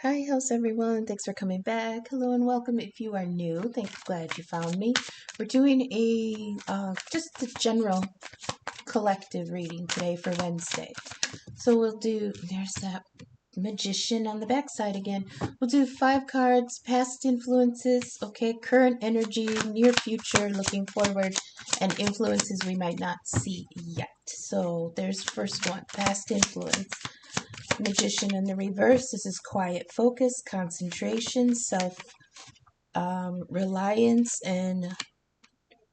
Hi, how's everyone? Thanks for coming back. Hello and welcome if you are new. Glad you found me. We're doing a just a general collective reading today for Wednesday. So there's that magician on the backside again. We'll do 5 cards, past influences, okay, current energy, near future, looking forward, and influences we might not see yet. So there's first one, past influence. Magician in the reverse. This is quiet focus, concentration, self reliance, and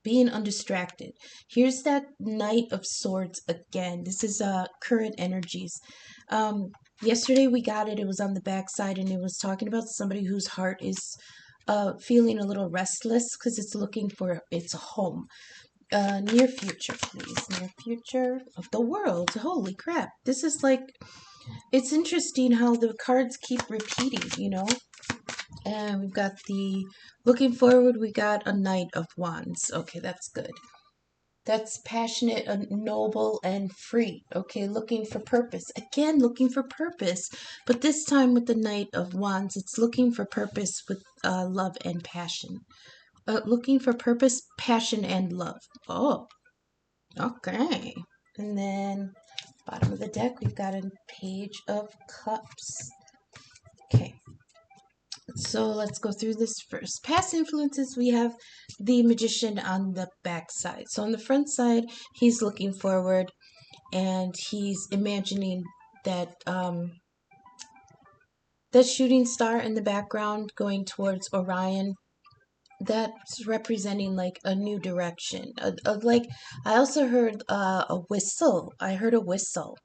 being undistracted. Here's that Knight of Swords again. This is current energies. Yesterday we got it. It was on the backside, and it was talking about somebody whose heart is feeling a little restless because it's looking for its home. Near future, please. Near future of the world. Holy crap! This is like, it's interesting how the cards keep repeating. And we've got the looking forward, we got a Knight of Wands. Okay, that's good. That's passionate, noble, and free. Okay, looking for purpose. Again, looking for purpose. But this time with the Knight of Wands, it's looking for purpose with love and passion. Looking for purpose, passion, and love. Oh, okay. And then bottom of the deck, we've got a Page of Cups. Okay, so let's go through this first. Past influences, we have the Magician on the back side. So on the front side, he's looking forward and he's imagining that that shooting star in the background going towards Orion. That's representing like a new direction. Like I also heard a whistle. I heard a whistle.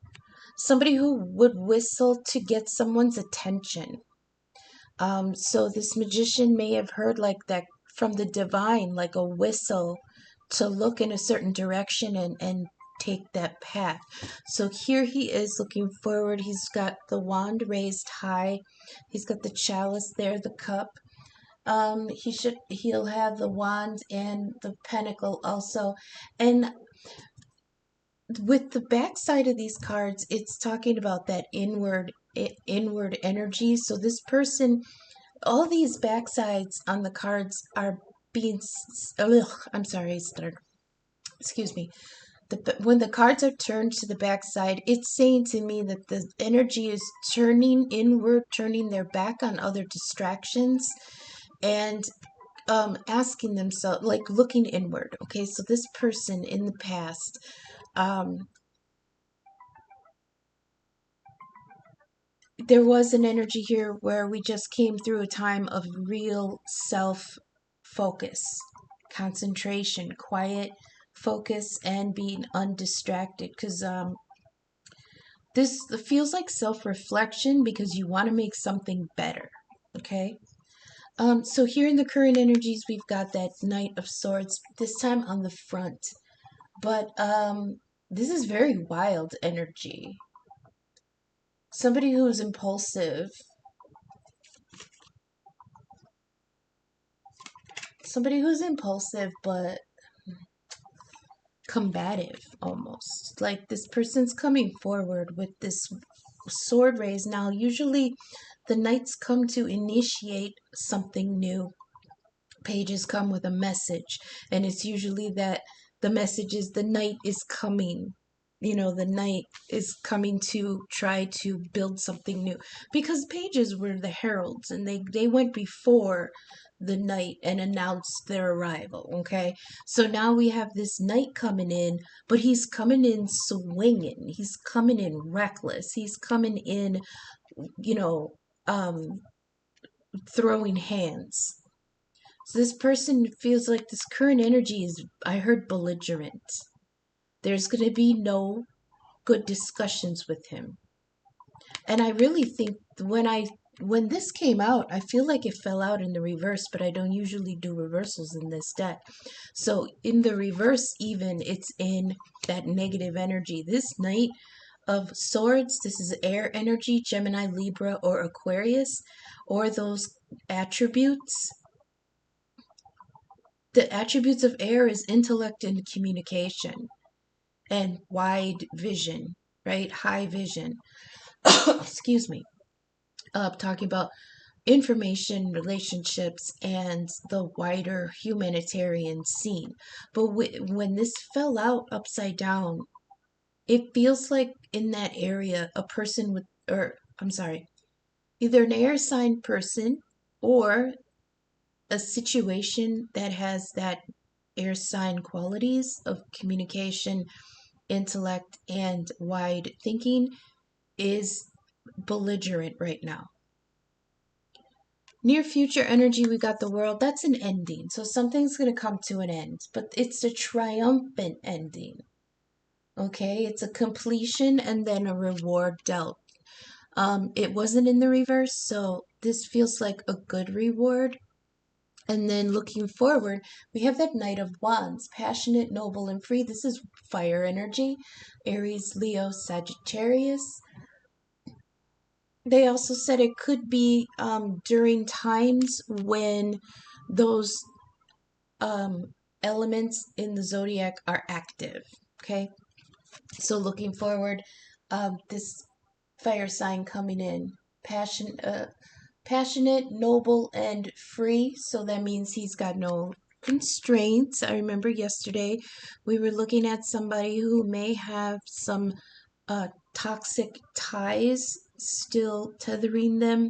Somebody who would whistle to get someone's attention. So this magician may have heard like that from the divine, like a whistle to look in a certain direction and take that path. So here he is looking forward. He's got the wand raised high. He's got the chalice there, the cup. He'll have the wand and the pentacle also. And with the backside of these cards, it's talking about that inward energy. So this person, all these backsides on the cards are being I'm sorry, excuse me. When the cards are turned to the backside, it's saying to me that the energy is turning inward, turning their back on other distractions, and asking themselves, like looking inward. Okay, so this person in the past, there was an energy here where we just came through a time of real self focus, concentration, quiet focus, and being undistracted. Because this feels like self reflection because you want to make something better. Okay. So here in the current energies, we've got that Knight of Swords, this time on the front. But this is very wild energy. Somebody who is impulsive. Somebody who's impulsive but combative almost. Like this person's coming forward with this sword raised. Now, usually the knights come to initiate something new. Pages come with a message, and it's usually that the message is the knight is coming. The knight is coming to try to build something new, because pages were the heralds, and they went before the knight and announced their arrival. Okay, so now we have this knight coming in, but he's coming in swinging, he's coming in reckless, he's coming in, you know um throwing hands. So this person feels like this current energy is, I heard, belligerent. There's going to be no good discussions with him. And I really think when this came out, I feel like it fell out in the reverse, but I don't usually do reversals in this deck. So in the reverse, even, it's in that negative energy. This Knight of Swords, this is air energy, Gemini, Libra, or Aquarius, or those attributes. The attributes of air is intellect and communication and wide vision, right? High vision. Excuse me. talking about information, relationships, and the wider humanitarian scene. But when this fell out upside down, it feels like in that area, a person with, or I'm sorry, either an air sign person or a situation that has that air sign qualities of communication, intellect, and wide thinking is belligerent right now. Near future energy, we got the world. That's an ending. So something's going to come to an end, but it's a triumphant ending. Okay, it's a completion and then a reward dealt. It wasn't in the reverse, so this feels like a good reward. And then looking forward, we have that Knight of Wands, passionate, noble, and free. This is fire energy, Aries, Leo, Sagittarius. They also said it could be during times when those elements in the zodiac are active. Okay, so looking forward, this fire sign coming in, passionate, noble, and free. So that means he's got no constraints. I remember yesterday we were looking at somebody who may have some toxic ties still tethering them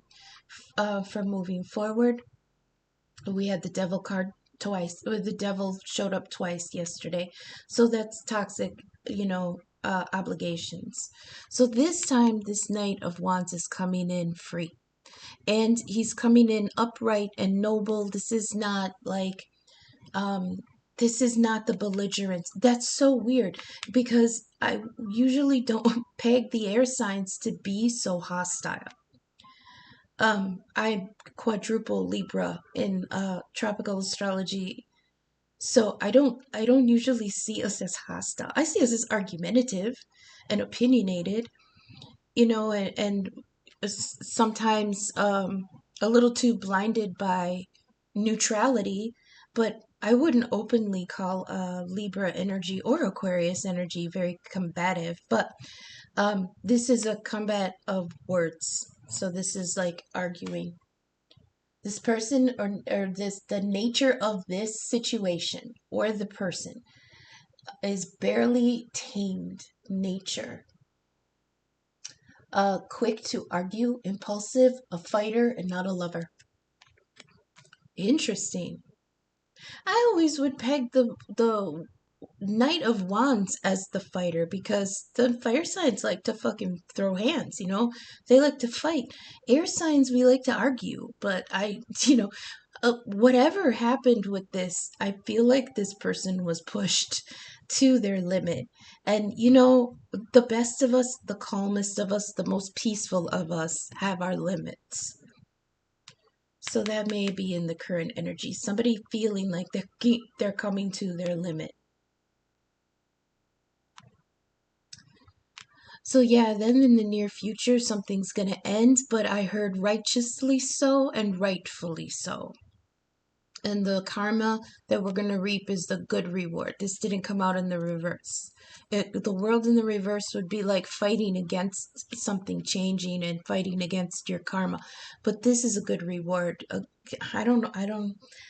from moving forward. We had the devil card twice, or the devil showed up twice yesterday. So that's toxic, obligations. So this time, this Knight of Wands is coming in free. And he's coming in upright and noble. This is not like this is not the belligerence. That's so weird because I usually don't peg the air signs to be so hostile. I quadruple Libra in tropical astrology, so I don't usually see us as hostile. I see us as argumentative and opinionated, and sometimes a little too blinded by neutrality, but I wouldn't openly call Libra energy or Aquarius energy very combative, but this is a combat of words. So this is like arguing. This person or the nature of this situation or the person is barely tamed nature. Quick to argue, impulsive, a fighter, and not a lover. Interesting. I always would peg the Knight of Wands as the fighter because the fire signs like to fucking throw hands. They like to fight. Air signs, we like to argue, but whatever happened with this, I feel like this person was pushed to their limit. And the best of us, the calmest of us, the most peaceful of us have our limits. So that may be in the current energy. Somebody feeling like they're coming to their limit. So yeah, then in the near future, something's going to end, but I heard righteously so and rightfully so. And the karma that we're going to reap is the good reward. This didn't come out in the reverse. The world in the reverse would be like fighting against something changing and fighting against your karma. But this is a good reward. I don't know.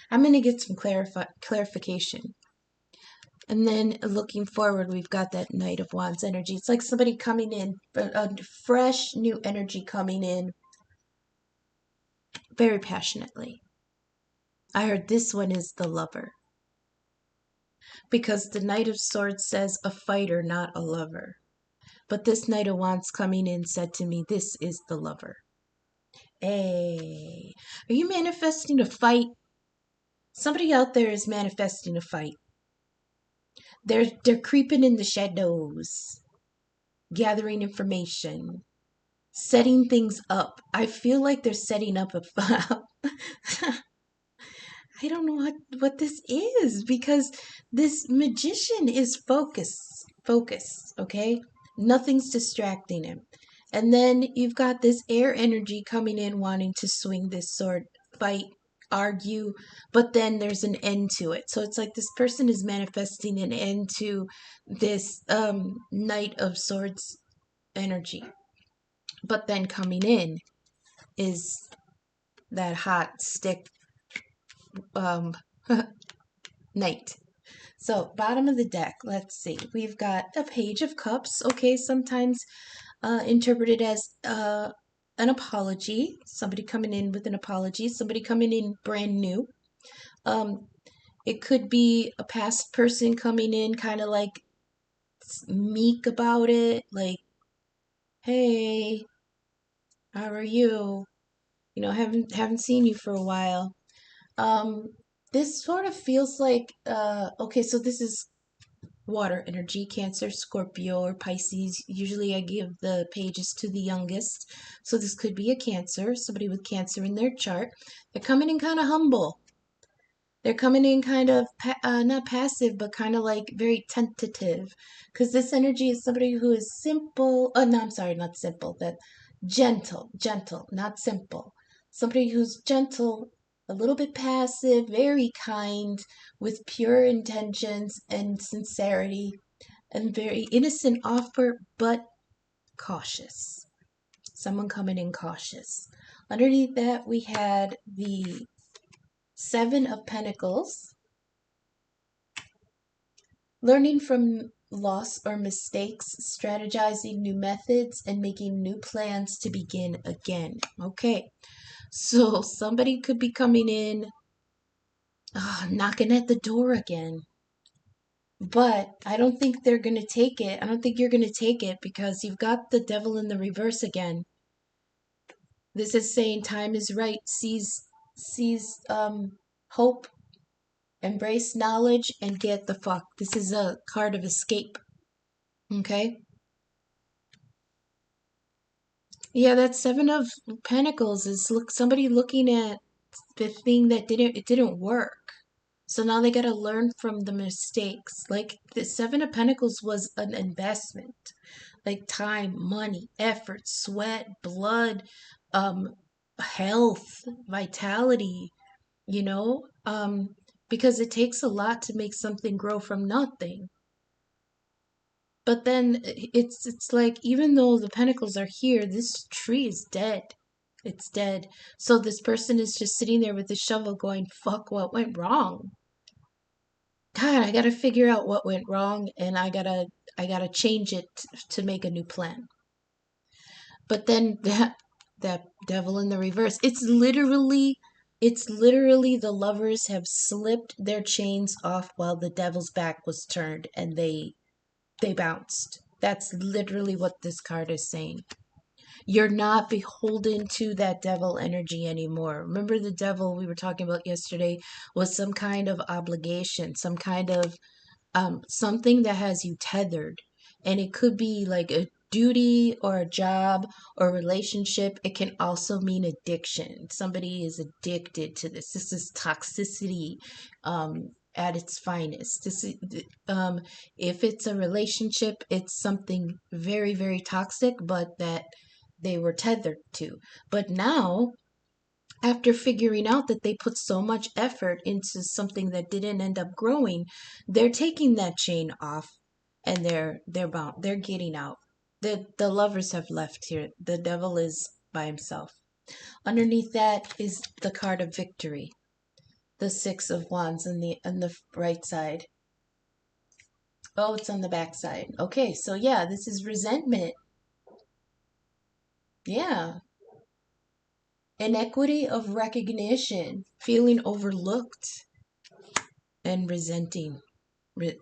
I'm going to get some clarification. And then looking forward, we've got that Knight of Wands energy. It's like somebody coming in, a fresh new energy coming in very passionately. I heard this one is the lover. Because the Knight of Swords says a fighter, not a lover. But this Knight of Wands coming in said to me, this is the lover. Hey, are you manifesting a fight? Somebody out there is manifesting a fight. They're creeping in the shadows, gathering information, setting things up. I feel like they're setting up a I don't know what this is because this magician is focused, okay? Nothing's distracting him. And then you've got this air energy coming in wanting to swing this sword, fight, argue, but then there's an end to it. So it's like this person is manifesting an end to this Knight of Swords energy. But then coming in, is that hot stick um, knight. So, bottom of the deck, let's see. We've got a Page of Cups. Okay, sometimes interpreted as an apology. Somebody coming in with an apology. Somebody coming in brand new. Um, it could be a past person coming in kind of like meek about it. Like, hey, how are you? You know, haven't seen you for a while. Um, this sort of feels like okay, so this is water energy, Cancer, Scorpio, or Pisces. Usually I give the pages to the youngest. So this could be a Cancer, somebody with Cancer in their chart. They're coming in kind of humble. They're coming in kind of not passive, but kind of like very tentative. Because this energy is somebody who is simple. Oh, no, I'm sorry, not simple. That gentle, not simple. Somebody who's gentle, a little bit passive, very kind, with pure intentions and sincerity, and very innocent offer, but cautious. Someone coming in cautious. Underneath that, we had the Seven of Pentacles. Learning from loss or mistakes, strategizing new methods, and making new plans to begin again. Okay, so somebody could be coming in, knocking at the door again. But I don't think they're going to take it. I don't think you're going to take it because you've got the devil in the reverse again. This is saying time is right. Seize hope, embrace knowledge, and get the fuck. This is a card of escape. Okay? Yeah, that Seven of Pentacles is somebody looking at the thing that didn't work. So now they got to learn from the mistakes. Like the Seven of Pentacles was an investment. Like time, money, effort, sweat, blood, um health, vitality, you know? Because it takes a lot to make something grow from nothing. But then it's like even though the pentacles are here, this tree is dead. It's dead. So this person is just sitting there with the shovel going, fuck, what went wrong? God, I gotta figure out what went wrong and I gotta change it to make a new plan. But then that devil in the reverse, it's literally the lovers have slipped their chains off while the devil's back was turned and they bounced. That's literally what this card is saying. You're not beholden to that devil energy anymore. Remember the devil we were talking about yesterday was some kind of obligation, some kind of something that has you tethered. And it could be like a duty or a job or a relationship. It can also mean addiction. Somebody is addicted to this. This is toxicity at its finest. If it's a relationship, it's something very, very toxic, but that they were tethered to. But now after figuring out that they put so much effort into something that didn't end up growing, they're taking that chain off and they're bound. They're getting out. The lovers have left here. The devil is by himself. Underneath that is the card of victory. The Six of Wands on the right side. Oh, it's on the back side. Okay, so yeah, this is resentment. Yeah. Inequity of recognition, feeling overlooked and resenting. Let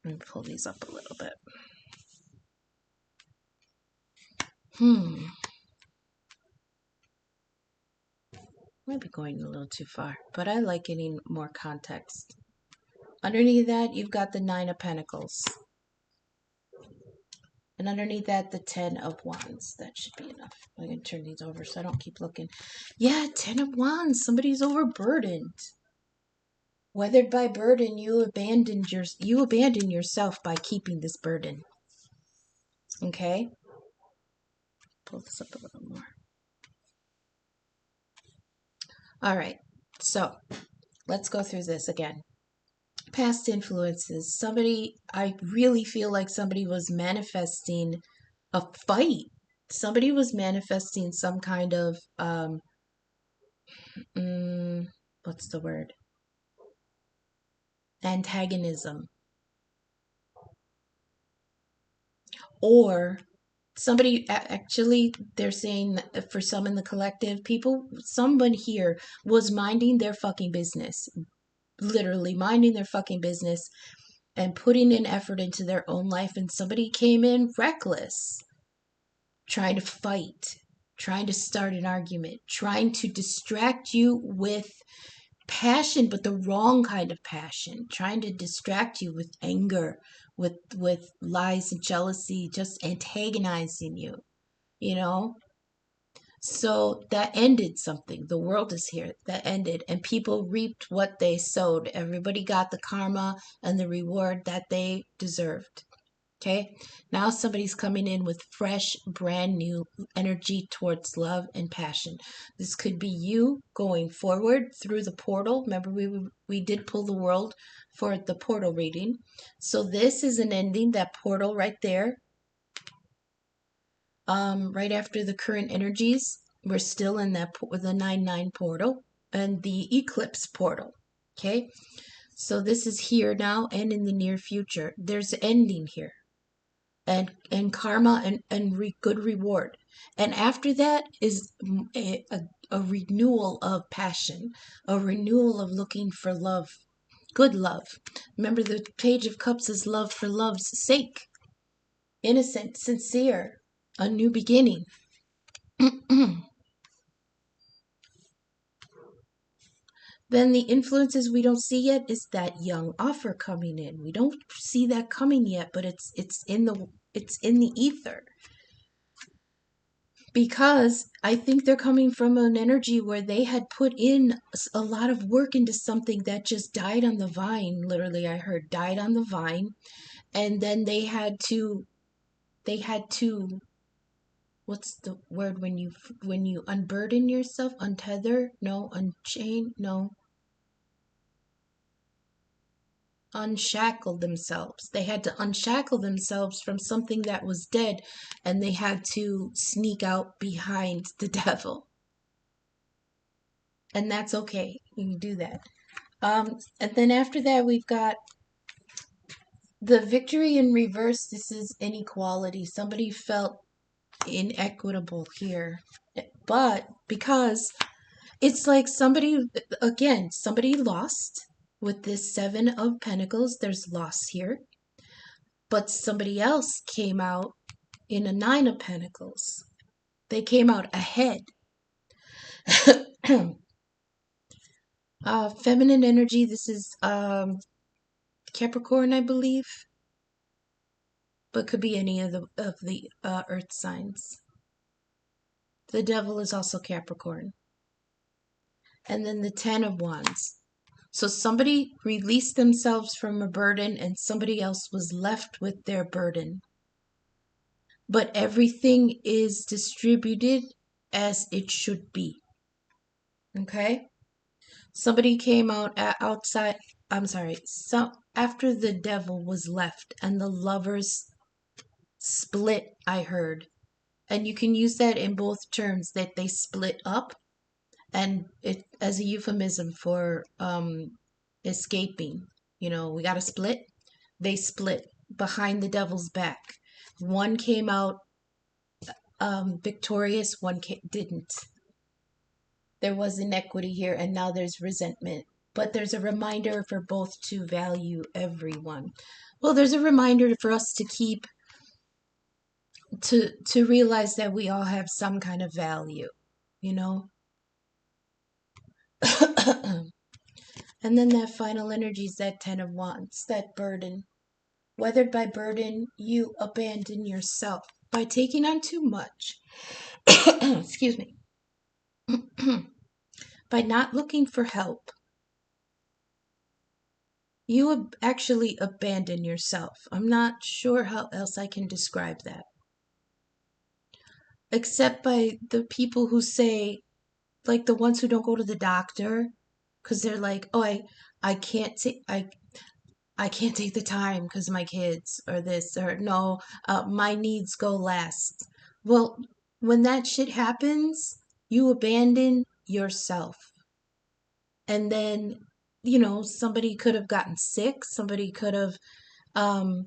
me pull these up a little bit. Might be going a little too far, but I like getting more context. Underneath that, you've got the Nine of Pentacles. And underneath that, the Ten of Wands. That should be enough. I'm going to turn these over so I don't keep looking. Yeah, Ten of Wands. Somebody's overburdened. Weathered by burden, you abandon yourself by keeping this burden. Okay? Pull this up a little more. All right. So, let's go through this again. Past influences. I really feel like somebody was manifesting a fight. somebody was manifesting some kind of what's the word? Antagonism. Or somebody actually, they're saying that for some in the collective, people, someone here was minding their fucking business, literally minding their fucking business and putting in effort into their own life, and somebody came in reckless, trying to fight, trying to start an argument, trying to distract you with passion, but the wrong kind of passion, trying to distract you with anger, with lies and jealousy, just antagonizing you, you know. So that ended something. The world is here. That ended, and people reaped what they sowed. Everybody got the karma and the reward that they deserved. Okay, now somebody's coming in with fresh, brand new energy towards love and passion. This could be you going forward through the portal. Remember, we did pull the world for the portal reading. So this is an ending, that portal right there. Right after the current energies, we're still in that the 9-9 portal and the eclipse portal. Okay, so this is here now and in the near future. There's an ending here. And karma and good reward, and after that is a renewal of passion, a renewal of looking for love, good love. Remember, the page of cups is love for love's sake, innocent, sincere, a new beginning. Then the influences we don't see yet is that young offer coming in. We don't see that coming yet, but it's in the ether. Because I think they're coming from an energy where they had put in a lot of work into something that just died on the vine. Literally, I heard died on the vine, and then they had to what's the word when you unburden yourself, untether, no, unchain, no, unshackle themselves. They had to unshackle themselves from something that was dead, and they had to sneak out behind the devil. And that's okay. You can do that. And then after that, we've got the victory in reverse. This is inequality. Somebody felt inequitable here. But because it's like somebody, again, somebody lost with this 7 of Pentacles. There's loss here. But somebody else came out in a 9 of Pentacles. They came out ahead. Feminine energy. This is Capricorn, I believe, but could be any of the earth signs. The devil is also Capricorn. And then the 10 of Wands. So somebody released themselves from a burden and somebody else was left with their burden. But everything is distributed as it should be. Okay? Somebody came out outside, I'm sorry, after the devil was left and the lovers split, I heard. And you can use that in both terms, that they split up, and it as a euphemism for escaping. You know, we got to split. They split behind the devil's back. One came out victorious, one didn't. There was inequity here, and now there's resentment. But there's a reminder for both to value everyone. Well, there's a reminder for us to keep, to realize that we all have some kind of value, you know? And then that final energy is that 10 of Wands, that burden. Weathered by burden, you abandon yourself by taking on too much. Excuse me. By not looking for help. You actually abandon yourself. I'm not sure how else I can describe that. Except by the people who say, like the ones who don't go to the doctor, because they're like, oh, I can't take I can't take the time because my kids, or this, or no, my needs go last. Well, when that shit happens, you abandon yourself. And then, somebody could have gotten sick, somebody could have um,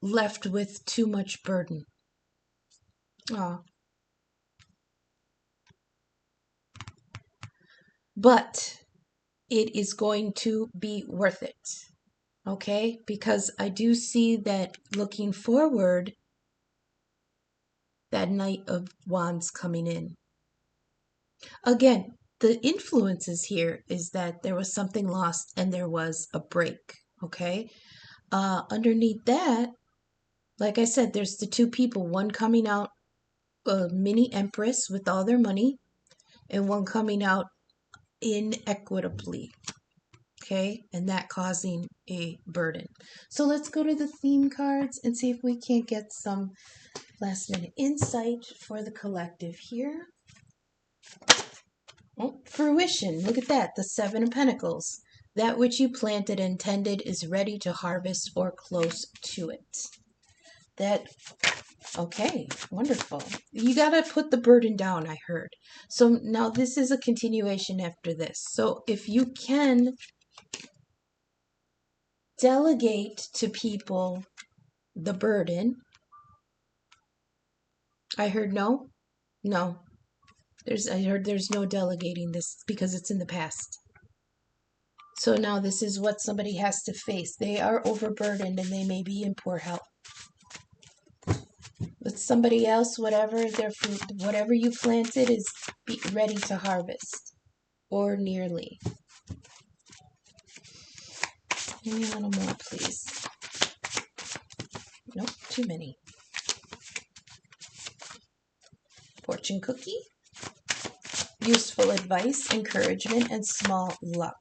left with too much burden. Oh. But it is going to be worth it. Okay? Because I do see that looking forward, that Knight of Wands coming in. Again, the influences here is that there was something lost and there was a break. Okay? Underneath that, like I said, there's the two people, one coming out a mini empress with all their money, and one coming out inequitably. Okay, and that causing a burden. So let's go to the theme cards and see if we can't get some last minute insight for the collective here. Oh, fruition. Look at that. The Seven of Pentacles. That which you planted and tended is ready to harvest or close to it. That, okay, wonderful. You got to put the burden down, I heard. So now this is a continuation after this. So if you can delegate to people the burden. I heard no. No. I heard there's no delegating this because it's in the past. So now this is what somebody has to face. They are overburdened and they may be in poor health. But somebody else, whatever their fruit, whatever you planted is ready to harvest. Or nearly. Give me a little more, please. Nope, too many. Fortune cookie. Useful advice, encouragement, and small luck.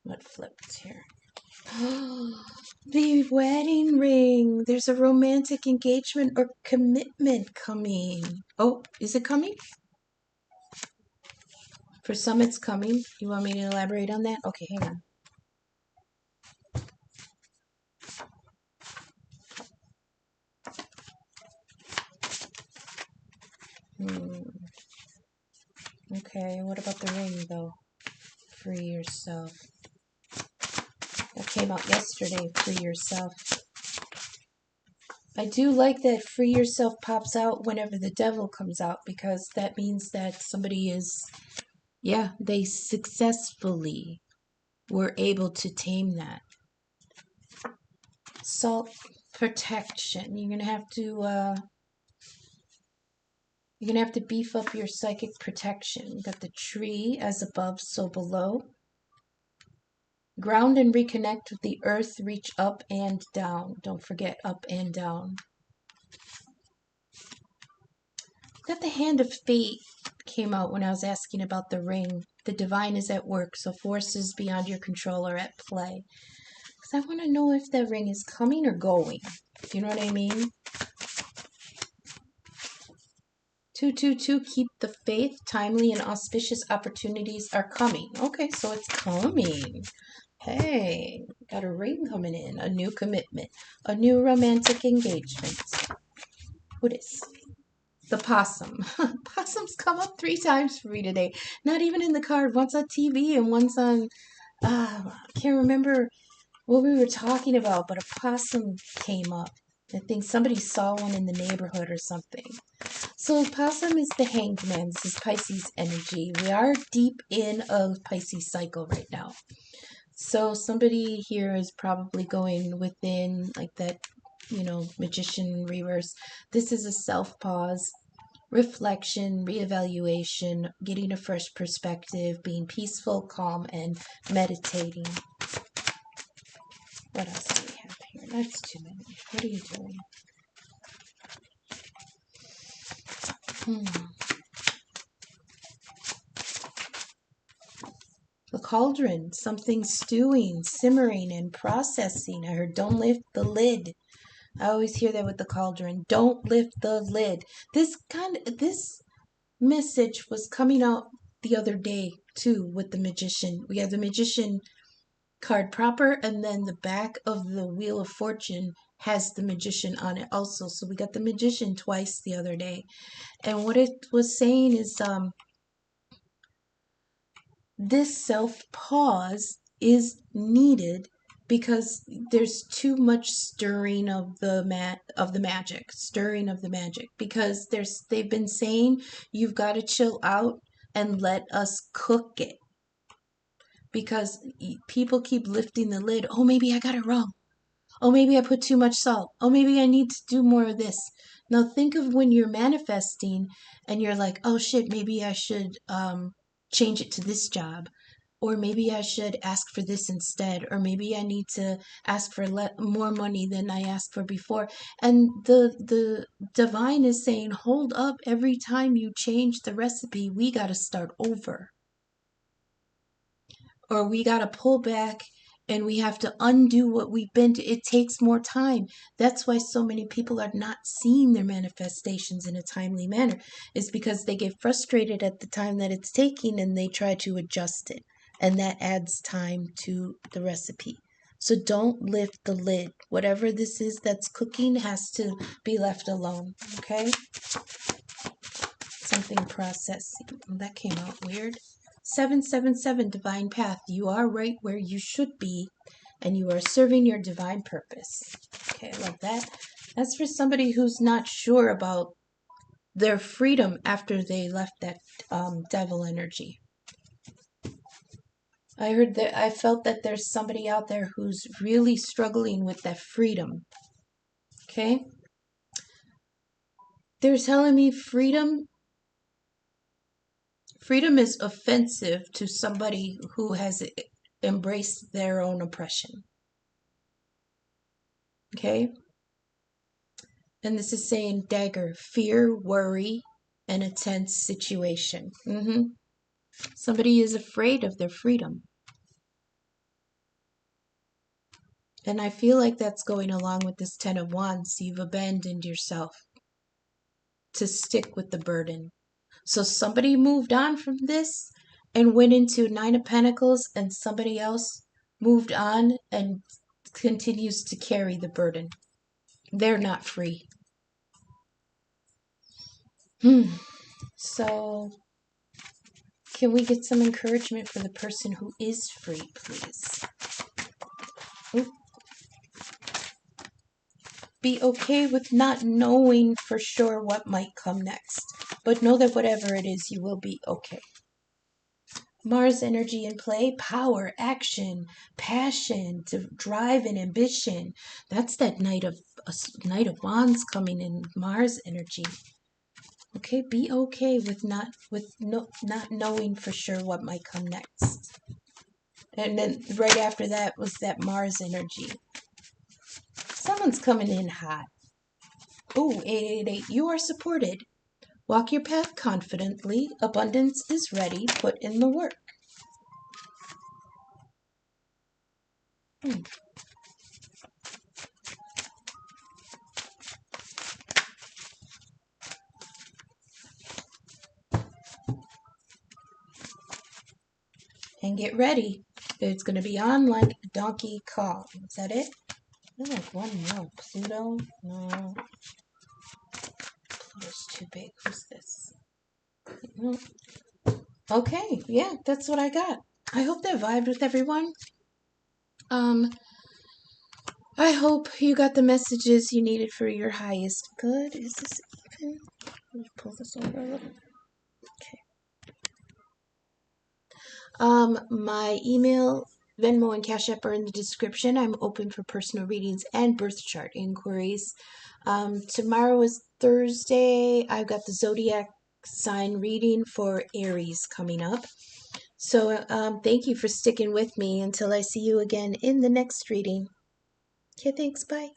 What flipped here? The wedding ring. There's a romantic engagement or commitment coming. Oh, is it coming? For some, it's coming. You want me to elaborate on that? Okay, hang on. Okay, what about the ring, though? Free yourself. That came out yesterday, free yourself. I do like that free yourself pops out whenever the devil comes out, because that means that somebody is, they successfully were able to tame that. Salt protection. You're gonna have to beef up your psychic protection. You got the tree, as above, so below. Ground and reconnect with the earth, reach up and down. Don't forget up and down. Got the hand of fate came out when I was asking about the ring. The divine is at work, so forces beyond your control are at play. Because I want to know if that ring is coming or going. You know what I mean? 222, keep the faith. Timely and auspicious opportunities are coming. Okay, so it's coming. Hey, got a ring coming in, a new commitment, a new romantic engagement. What is? The possum. Possums come up 3 times for me today. Not even in the card. Once on TV and once on, I can't remember what we were talking about, but a possum came up. I think somebody saw one in the neighborhood or something. So possum is the hanged man. This is Pisces energy. We are deep in a Pisces cycle right now. So somebody here is probably going within like that, magician reverse. This is a self-pause, reflection, reevaluation, getting a fresh perspective, being peaceful, calm, and meditating. What else do we have here? That's too many. What are you doing? The cauldron, something stewing, simmering, and processing. I heard don't lift the lid. I always hear that with the cauldron. Don't lift the lid. This message was coming out the other day too with the magician. We have the magician card proper, and then the back of the Wheel of Fortune has the Magician on it also. So we got the Magician twice the other day. And what it was saying is this self-pause is needed because there's too much stirring of the magic, because they've been saying you've got to chill out and let us cook it, because people keep lifting the lid. Oh, maybe I got it wrong. Oh, maybe I put too much salt. Oh, maybe I need to do more of this. Now think of when you're manifesting and you're like, oh shit, maybe I should change it to this job. Or maybe I should ask for this instead. Or maybe I need to ask for more money than I asked for before. And the divine is saying, hold up, every time you change the recipe, we got to start over. Or we got to pull back and we have to undo what we've been to. It takes more time. That's why so many people are not seeing their manifestations in a timely manner, is because they get frustrated at the time that it's taking and they try to adjust it. And that adds time to the recipe. So don't lift the lid. Whatever this is that's cooking has to be left alone. Okay? Something processing. That came out weird. 777 Divine Path. You are right where you should be, and you are serving your divine purpose. Okay, I love that. That's for somebody who's not sure about their freedom after they left that devil energy. I felt that there's somebody out there who's really struggling with that freedom. Okay? They're telling me freedom is offensive to somebody who has embraced their own oppression. Okay? And this is saying dagger, fear, worry, and a tense situation. Somebody is afraid of their freedom. And I feel like that's going along with this Ten of Wands. You've abandoned yourself to stick with the burden. So somebody moved on from this and went into Nine of Pentacles, and somebody else moved on and continues to carry the burden. They're not free. So, can we get some encouragement for the person who is free, please? Ooh. Be okay with not knowing for sure what might come next, but know that whatever it is, you will be okay. Mars energy in play, power, action, passion, drive and ambition. That's that Knight of Wands coming in, Mars energy. Okay, be okay with not knowing for sure what might come next. And then right after that was that Mars energy. Someone's coming in hot. Ooh, 888. You are supported. Walk your path confidently. Abundance is ready. Put in the work. And get ready. It's going to be on like Donkey Kong. Is that it? I like one more. Pluto? No. Pluto's too big. Who's this? Okay, yeah, that's what I got. I hope that vibed with everyone. I hope you got the messages you needed for your highest good. Is this even? Let me pull this over a little. Okay. My email, Venmo, and Cash App are in the description. I'm open for personal readings and birth chart inquiries. Tomorrow is Thursday. I've got the zodiac sign reading for Aries coming up. So thank you for sticking with me until I see you again in the next reading. Okay, thanks. Bye.